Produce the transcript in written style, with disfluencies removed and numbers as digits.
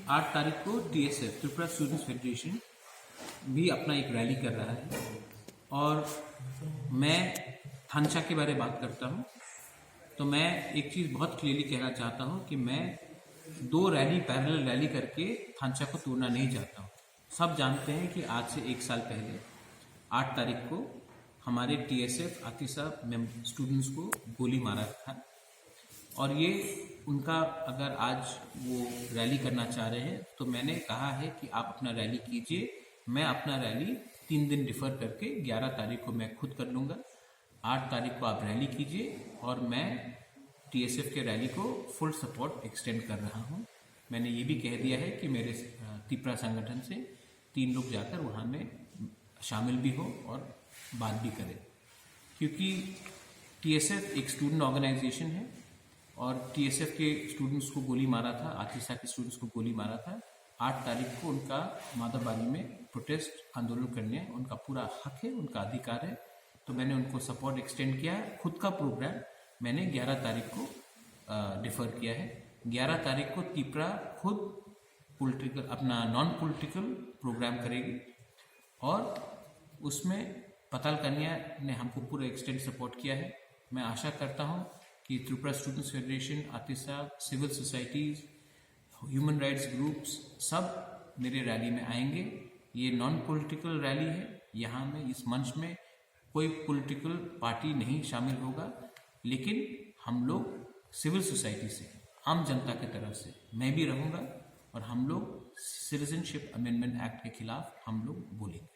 8 तारीख को TSF Tripura students federation भी अपना एक रैली कर रहा है और मैं थानचा के बारे में बात करता हूँ। तो मैं एक चीज़ बहुत क्लियरली कहना चाहता हूँ कि मैं 2 रैली पैरेलल रैली करके थानचा को तोड़ना नहीं चाहता हूँ। सब जानते हैं कि आज से 1 साल पहले 8 तारीख को हमारे टीएसएफ आतिशा स्टूडेंट्स को गोली मारा था और ये उनका अगर आज वो रैली करना चाह रहे हैं तो मैंने कहा है कि आप अपना रैली कीजिए। मैं अपना रैली 3 दिन डिफर करके 11 तारीख को मैं खुद कर लूँगा। 8 तारीख को आप रैली कीजिए और मैं टीएसएफ के रैली को फुल सपोर्ट एक्सटेंड कर रहा हूँ। मैंने ये भी कह दिया है कि मेरे त्रिपुरा संगठन से 3 लोग जाकर वहाँ में शामिल भी हो और बात भी करें, क्योंकि टीएसएफ एक स्टूडेंट ऑर्गेनाइजेशन है और टीएसएफ के स्टूडेंट्स को गोली मारा था, आतिशा के स्टूडेंट्स को गोली मारा था। 8 तारीख को उनका माधवबाड़ी में प्रोटेस्ट आंदोलन करने उनका पूरा हक है, उनका अधिकार है। तो मैंने उनको सपोर्ट एक्सटेंड किया है। खुद का प्रोग्राम मैंने 11 तारीख को डिफर किया है। 11 तारीख को त्रिपुरा खुद पॉलिटिकल अपना नॉन पॉलिटिकल प्रोग्राम करेगी और उसमें पताल कन्या ने हमको पूरा एक्सटेंड सपोर्ट किया है। मैं आशा करता हूँ कि Tripura students federation, Atisha, civil societies, human rights groups सब मेरे रैली में आएंगे। ये नॉन पॉलिटिकल रैली है। यहाँ में इस मंच में कोई पॉलिटिकल पार्टी नहीं शामिल होगा, लेकिन हम लोग सिविल सोसाइटी से, आम जनता की तरफ से मैं भी रहूँगा और हम लोग सिटीजनशिप अमेंडमेंट एक्ट के खिलाफ हम लोग बोलेंगे।